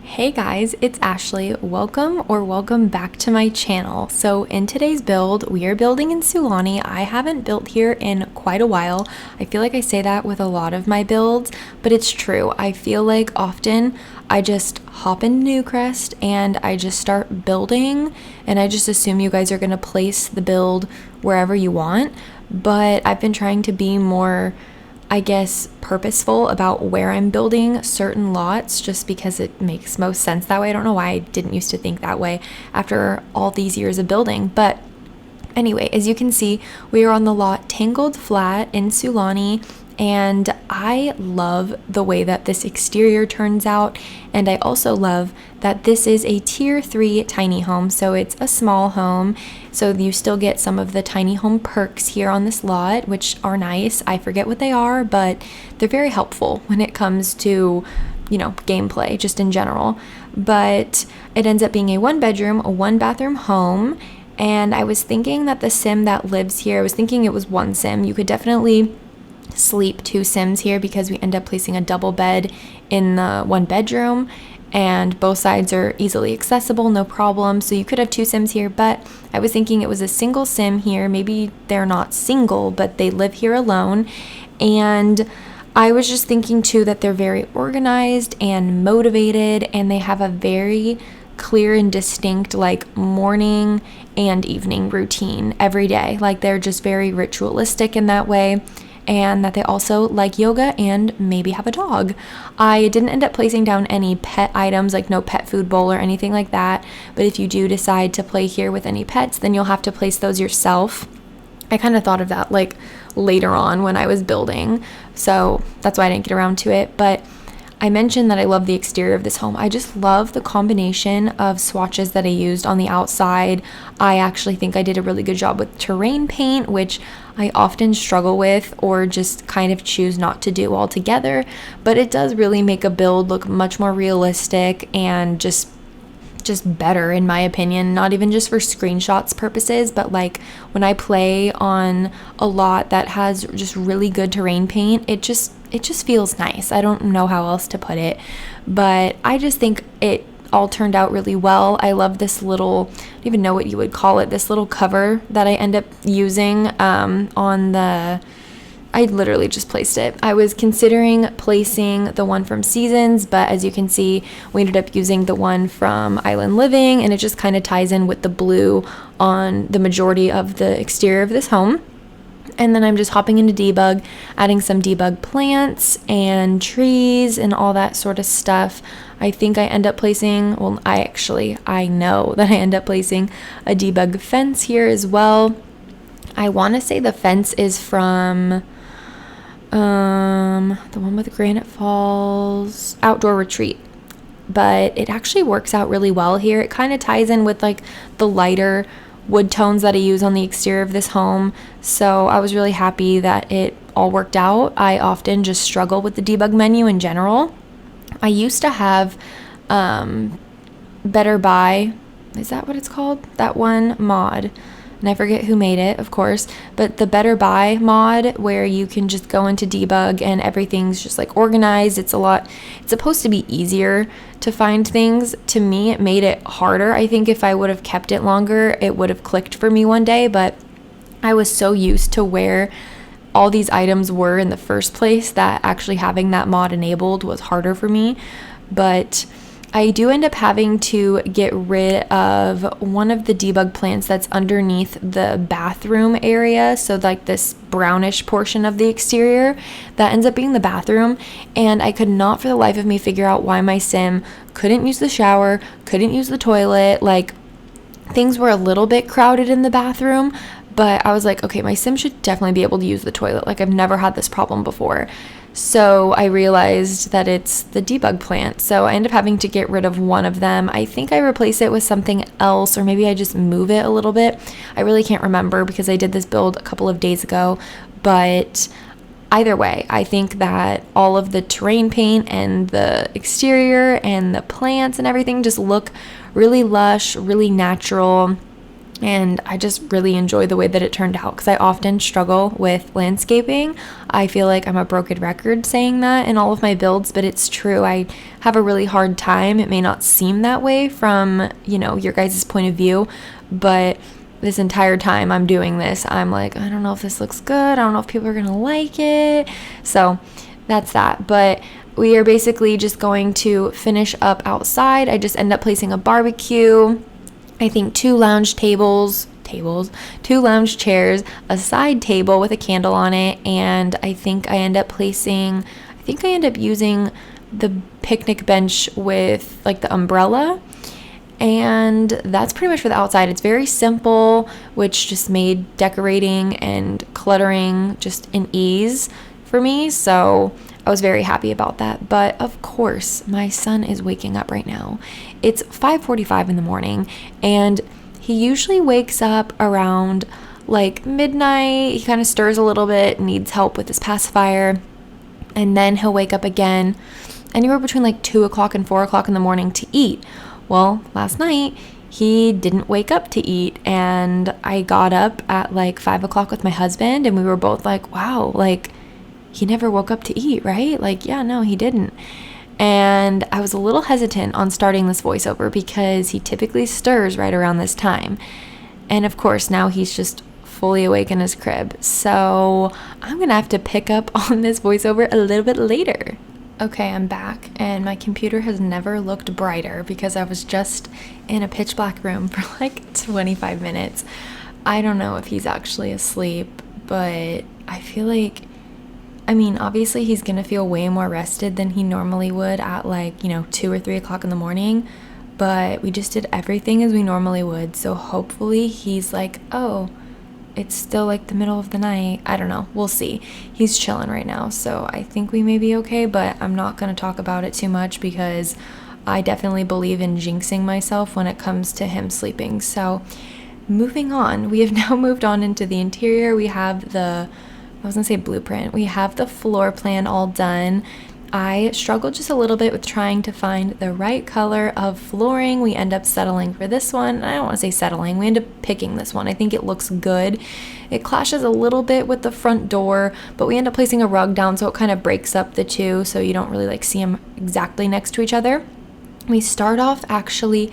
Hey guys, it's Ashley. Welcome back to my channel. So in today's build, we are building in Sulani. I haven't built here in quite a while. I feel like I say that with a lot of my builds, but it's true. I feel like often I just hop into Newcrest and I just start building and I just assume you guys are going to place the build wherever you want. But I've been trying to be more, I guess, purposeful about where I'm building certain lots just because it makes most sense that way. I don't know why I didn't used to think that way after all these years of building. But anyway, as you can see, we are on the lot Tangled Flat in Sulani, and I love the way that this exterior turns out, and I also love that this is a tier 3 tiny home, so it's a small home, so you still get some of the tiny home perks here on this lot, which are nice. I forget what they are, but they're very helpful when it comes to, gameplay just in general. But it ends up being a 1-bedroom, a 1-bathroom home, and I was thinking that the sim that lives here, I was thinking it was one sim. You could definitely sleep 2 sims here because we end up placing a double bed in the 1-bedroom, and both sides are easily accessible, no problem. So you could have 2 sims here, but I was thinking it was a single sim here. Maybe they're not single, but they live here alone. And I was just thinking too that they're very organized and motivated, and they have a very clear and distinct morning and evening routine every day. They're just very ritualistic in that way. And that they also like yoga and maybe have a dog. I didn't end up placing down any pet items, no pet food bowl or anything like that. But if you do decide to play here with any pets, then you'll have to place those yourself. I kind of thought of that later on when I was building. So that's why I didn't get around to it. But I mentioned that I love the exterior of this home. I just love the combination of swatches that I used on the outside. I actually think I did a really good job with terrain paint, which I often struggle with or just kind of choose not to do altogether. But it does really make a build look much more realistic and just better in my opinion, not even just for screenshots purposes, but when I play on a lot that has just really good terrain paint, it just feels nice. I don't know how else to put it, but I just think it all turned out really well. I love this little, I don't even know what you would call it, this little cover that I end up using I literally just placed it. I was considering placing the one from Seasons, but as you can see, we ended up using the one from Island Living, and it just kind of ties in with the blue on the majority of the exterior of this home. And then I'm just hopping into debug, adding some debug plants and trees and all that sort of stuff. I think I end up placing, I know that I end up placing a debug fence here as well. I want to say the fence is from the one with Granite Falls Outdoor Retreat, but it actually works out really well here. It kind of ties in with the lighter wood tones that I use on the exterior of this home, so I was really happy that it all worked out. I often just struggle with the debug menu in general. I used to have Better Buy, is that what it's called? That one mod, and I forget who made it, of course, but the Better Buy mod where you can just go into debug and everything's just organized. It's supposed to be easier to find things. To me, it made it harder. I think if I would have kept it longer, it would have clicked for me one day, but I was so used to where all these items were in the first place that actually having that mod enabled was harder for me. But I do end up having to get rid of one of the debug plants that's underneath the bathroom area. So this brownish portion of the exterior that ends up being the bathroom. And I could not for the life of me figure out why my sim couldn't use the shower, couldn't use the toilet. Things were a little bit crowded in the bathroom, but I was okay, my sim should definitely be able to use the toilet. I've never had this problem before. So I realized that it's the debug plant. So I ended up having to get rid of one of them. I think I replace it with something else, or maybe I just move it a little bit. I really can't remember because I did this build a couple of days ago. But either way, I think that all of the terrain paint and the exterior and the plants and everything just look really lush, really natural. And I just really enjoy the way that it turned out because I often struggle with landscaping. I feel like I'm a broken record saying that in all of my builds, but it's true. I have a really hard time. It may not seem that way from, your guys' point of view, but this entire time I'm doing this, I'm like, I don't know if this looks good. I don't know if people are going to like it. So that's that. But we are basically just going to finish up outside. I just end up placing a barbecue, I think 2 lounge two lounge chairs, a side table with a candle on it, and I think I end up using the picnic bench with like the umbrella, and that's pretty much for the outside. It's very simple, which just made decorating and cluttering just an ease for me, so I was very happy about that. But of course, my son is waking up right now. It's 5:45 in the morning, and he usually wakes up around like midnight. He kind of stirs a little bit, needs help with his pacifier, and then he'll wake up again anywhere between like 2 o'clock and 4 o'clock in the morning to eat. Well, last night he didn't wake up to eat, and I got up at like 5 o'clock with my husband, and we were both like, wow, like he never woke up to eat, right? Like, yeah, no, he didn't. And I was a little hesitant on starting this voiceover because he typically stirs right around this time. And of course, now he's just fully awake in his crib. So I'm going to have to pick up on this voiceover a little bit later. Okay, I'm back, and my computer has never looked brighter because I was just in a pitch black room for like 25 minutes. I don't know if he's actually asleep, but I feel like, obviously he's going to feel way more rested than he normally would at like, 2 or 3 o'clock in the morning, but we just did everything as we normally would. So hopefully he's like, oh, it's still like the middle of the night. I don't know. We'll see. He's chilling right now, so I think we may be okay, but I'm not going to talk about it too much because I definitely believe in jinxing myself when it comes to him sleeping. So moving on, we have now moved on into the interior. We have blueprint. We have the floor plan all done. I struggled just a little bit with trying to find the right color of flooring. We end up settling for this one. I don't want to say settling. We end up picking this one. I think it looks good. It clashes a little bit with the front door, but we end up placing a rug down so it kind of breaks up the two so you don't really like see them exactly next to each other. We start off actually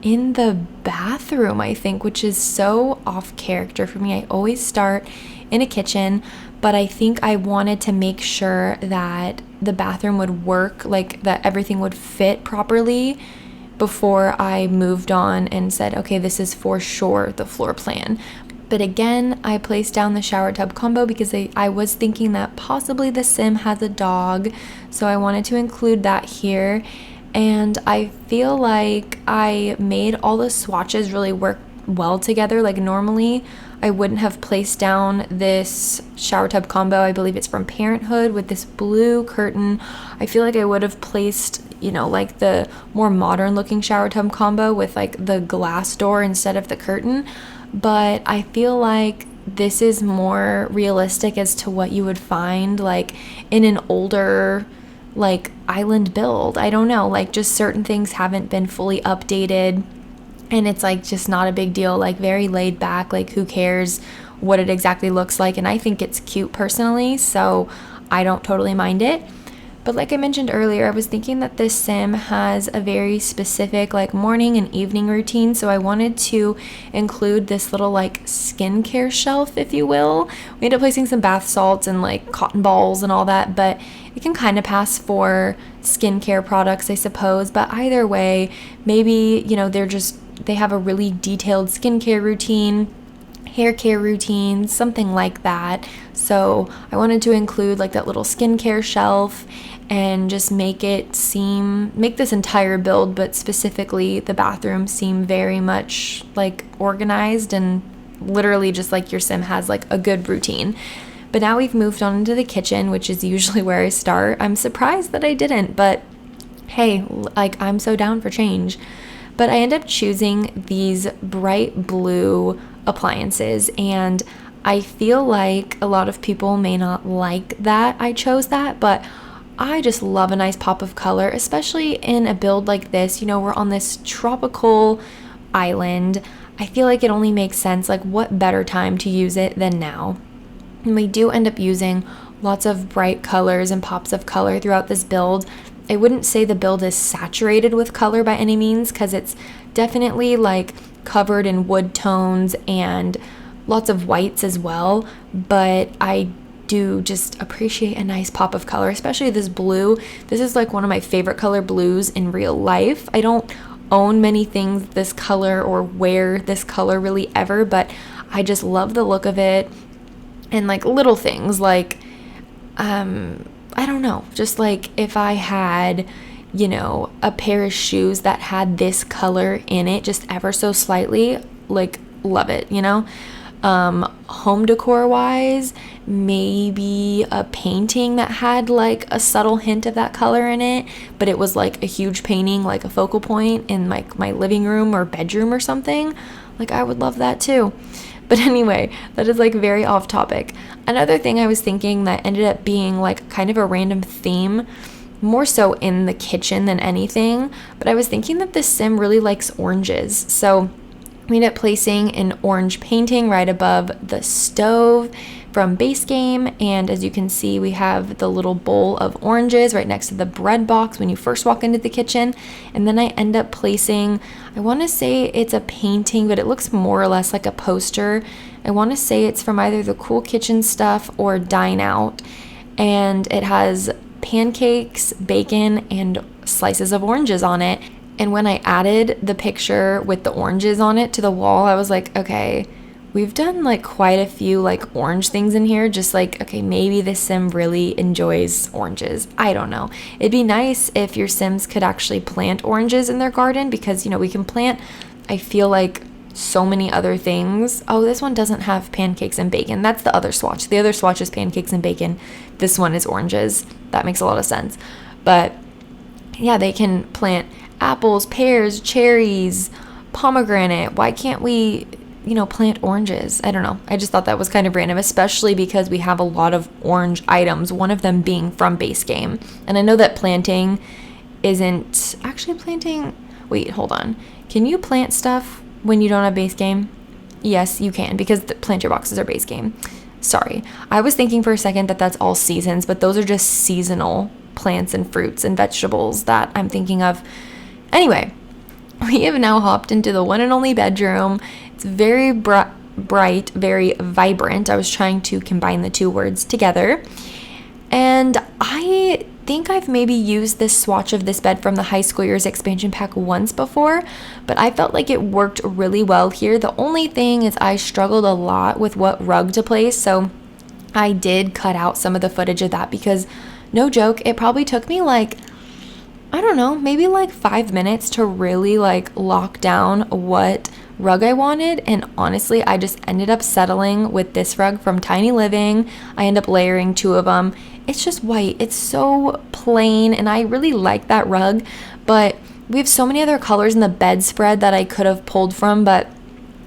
in the bathroom, I think, which is so off character for me. I always start in a kitchen, but I think I wanted to make sure that the bathroom would work, like that everything would fit properly before I moved on and said, okay, this is for sure the floor plan. But again, I placed down the shower tub combo because I was thinking that possibly the sim has a dog, so I wanted to include that here. And I feel like I made all the swatches really work well together. Like normally I wouldn't have placed down this shower tub combo. I believe it's from Parenthood with this blue curtain. I feel like I would have placed, like the more modern looking shower tub combo with like the glass door instead of the curtain. But I feel like this is more realistic as to what you would find like in an older like island build. I don't know, like just certain things haven't been fully updated. And it's like just not a big deal, like very laid back, like who cares what it exactly looks like. And I think it's cute personally, so I don't totally mind it. But like I mentioned earlier, I was thinking that this sim has a very specific like morning and evening routine. So I wanted to include this little like skincare shelf, if you will. We ended up placing some bath salts and like cotton balls and all that, but it can kind of pass for skincare products, I suppose. But either way, maybe, they have a really detailed skincare routine, hair care routine, something like that. So I wanted to include like that little skincare shelf and just make this entire build, but specifically the bathroom, seem very much like organized and literally just like your sim has like a good routine. But now we've moved on into the kitchen, which is usually where I start. I'm surprised that I didn't, but hey, like I'm so down for change. But I end up choosing these bright blue appliances, and I feel like a lot of people may not like that I chose that, but I just love a nice pop of color, especially in a build like this. We're on this tropical island. I feel like it only makes sense, like what better time to use it than now. And we do end up using lots of bright colors and pops of color throughout this build. I wouldn't say the build is saturated with color by any means, because it's definitely like covered in wood tones and lots of whites as well, but I do just appreciate a nice pop of color, especially this blue. This is like one of my favorite color blues in real life. I don't own many things this color or wear this color really ever, but I just love the look of it. And like little things like I don't know, just like if I had, you know, a pair of shoes that had this color in it just ever so slightly, like love it, you know. Home decor wise, maybe a painting that had like a subtle hint of that color in it, but it was like a huge painting, like a focal point in like my living room or bedroom or something. Like I would love that too. But anyway, that is like very off topic. Another thing I was thinking that ended up being like kind of a random theme, more so in the kitchen than anything, but I was thinking that this sim really likes oranges. So we ended up placing an orange painting right above the stove from base game, and as you can see, we have the little bowl of oranges right next to the bread box when you first walk into the kitchen. And then I end up placing, I want to say it's a painting, but it looks more or less like a poster. I want to say it's from either the Cool Kitchen Stuff or Dine Out, and it has pancakes, bacon, and slices of oranges on it. And when I added the picture with the oranges on it to the wall, I was like, okay, we've done like quite a few like orange things in here. Just like, okay, maybe this sim really enjoys oranges. I don't know. It'd be nice if your sims could actually plant oranges in their garden, because, you know, we can plant, I feel like, so many other things. Oh, this one doesn't have pancakes and bacon. That's the other swatch. The other swatch is pancakes and bacon. This one is oranges. That makes a lot of sense. But yeah, they can plant apples, pears, cherries, pomegranate. Why can't we, you know, plant oranges? I don't know. I just thought that was kind of random, especially because we have a lot of orange items, one of them being from base game. And I know that planting isn't actually planting. Wait, hold on. Can you plant stuff when you don't have base game? Yes, you can, because the planter boxes are base game. Sorry. I was thinking for a second that that's all seasons, but those are just seasonal plants and fruits and vegetables that I'm thinking of. Anyway, we have now hopped into the one and only bedroom. It's very bright, very vibrant. I was trying to combine the two words together. And I think I've maybe used this swatch of this bed from the High School Years expansion pack once before, but I felt like it worked really well here. The only thing is I struggled a lot with what rug to place, so I did cut out some of the footage of that because, no joke, it probably took me like, I don't know, maybe like 5 minutes to really like lock down what rug I wanted. And honestly, I just ended up settling with this rug from Tiny Living. I end up layering 2 of them. It's just white. It's so plain, and I really like that rug, but we have so many other colors in the bedspread that I could have pulled from, but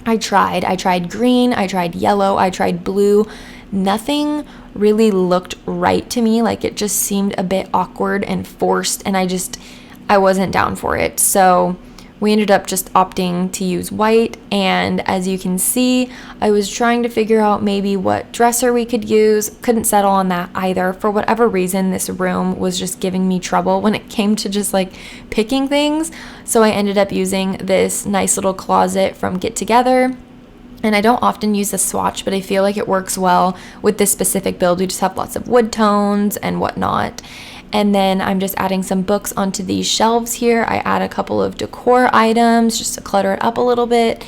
I tried green, I tried yellow, I tried blue. Nothing really looked right to me. Like, it just seemed a bit awkward and forced, and I wasn't down for it. So we ended up just opting to use white, and as you can see, I was trying to figure out maybe what dresser we could use. Couldn't settle on that either. For whatever reason, this room was just giving me trouble when it came to just like picking things. So I ended up using this nice little closet from Get Together. And I don't often use the swatch, but I feel like it works well with this specific build. We just have lots of wood tones and whatnot. And then I'm just adding some books onto these shelves here. I add a couple of decor items just to clutter it up a little bit.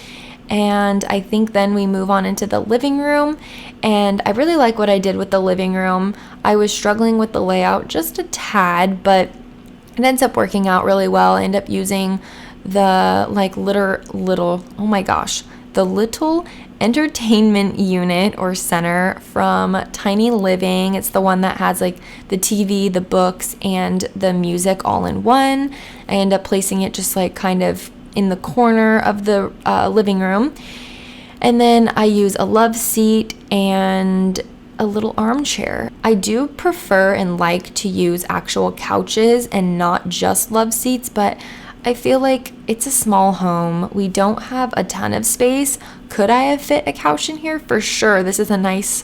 And I think then we move on into the living room. And I really like what I did with the living room. I was struggling with the layout just a tad, but it ends up working out really well. I end up using the like the little entertainment unit or center from Tiny Living. It's the one that has like the TV, the books, and the music all in one. I end up placing it just like kind of in the corner of the living room. And then I use a love seat and a little armchair. I do prefer and like to use actual couches and not just love seats, but I feel like it's a small home. We don't have a ton of space. Could I have fit a couch in here? For sure. This is a nice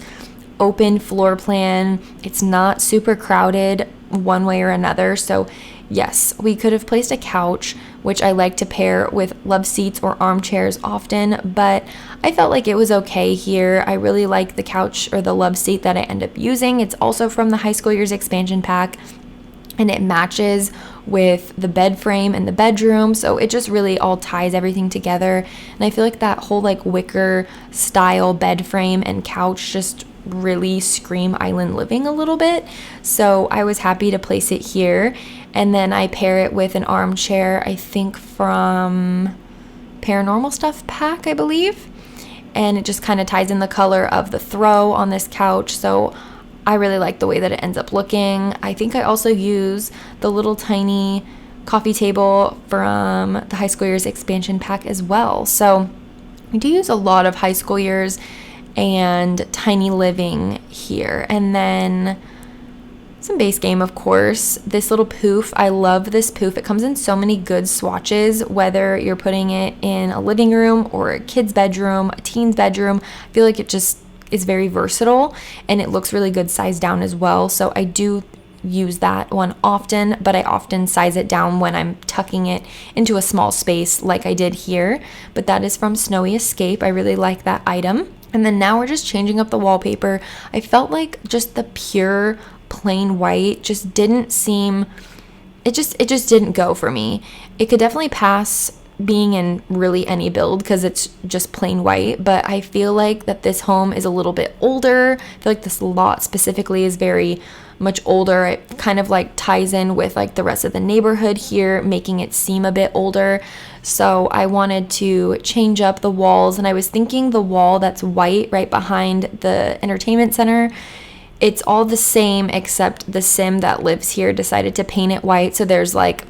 open floor plan. It's not super crowded one way or another. So yes, we could have placed a couch, which I like to pair with love seats or armchairs often, but I felt like it was okay here. I really like the couch or the love seat that I end up using. It's also from the High School Years expansion pack, and it matches with the bed frame and the bedroom, so it just really all ties everything together. And I feel like that whole like wicker style bed frame and couch just really scream island living a little bit, so I was happy to place it here. And then I pair it with an armchair, I think from Paranormal Stuff pack, I believe, and it just kind of ties in the color of the throw on this couch, so I really like the way that it ends up looking. I think I also use the little tiny coffee table from the High School Years expansion pack as well. So we do use a lot of High School Years and tiny living here. And then some base game, of course. This little poof, I love this poof. It comes in so many good swatches, whether you're putting it in a living room or a kid's bedroom, a teen's bedroom. I feel like it just is very versatile, and it looks really good sized down as well. So I do use that one often, but I often size it down when I'm tucking it into a small space like I did here. But that is from Snowy Escape. I really like that item. And then now we're just changing up the wallpaper. I felt like just the pure plain white just didn't seem, it just didn't go for me. It could definitely pass being in really any build because it's just plain white, but I feel like that this home is a little bit older. I feel like this lot specifically is very much older. It kind of like ties in with like the rest of the neighborhood here, making it seem a bit older. So I wanted to change up the walls, and I was thinking the wall that's white right behind the entertainment center, it's all the same except the sim that lives here decided to paint it white. So there's like,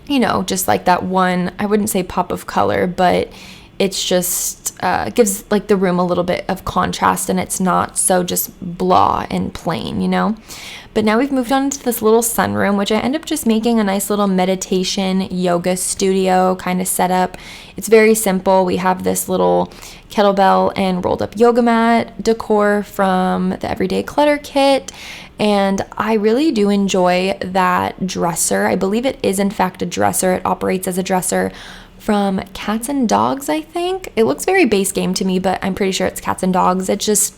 you know, just like that one, I wouldn't say pop of color, but it's just gives like the room a little bit of contrast, and it's not so just blah and plain, you know. But now we've moved on to this little sunroom, which I end up just making a nice little meditation yoga studio kind of setup. It's very simple. We have this little kettlebell and rolled up yoga mat decor from the Everyday Clutter kit. And I really do enjoy that dresser. I believe it is in fact a dresser. It operates as a dresser from Cats and Dogs, I think. It looks very base game to me, but I'm pretty sure it's Cats and Dogs. It's just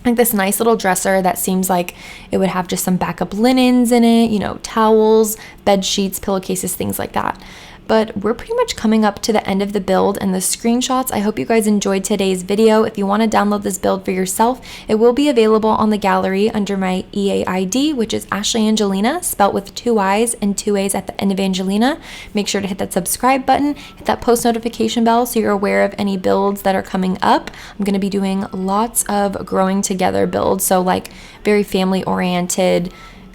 like this nice little dresser that seems like it would have just some backup linens in it, you know, towels, bed sheets, pillowcases, things like that. But we're pretty much coming up to the end of the build and the screenshots. I hope you guys enjoyed today's video. If you want to download this build for yourself, it will be available on the gallery under my EAID, which is ashleyyangelinaa, spelt with 2 I's and 2 A's at the end of Angelina. Make sure to hit that subscribe button, hit that post notification bell so you're aware of any builds that are coming up. I'm going to be doing lots of growing together builds, so like very family oriented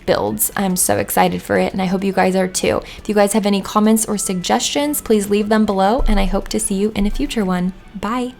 builds. I'm so excited for it, and I hope you guys are too. If you guys have any comments or suggestions, please leave them below, and I hope to see you in a future one. Bye!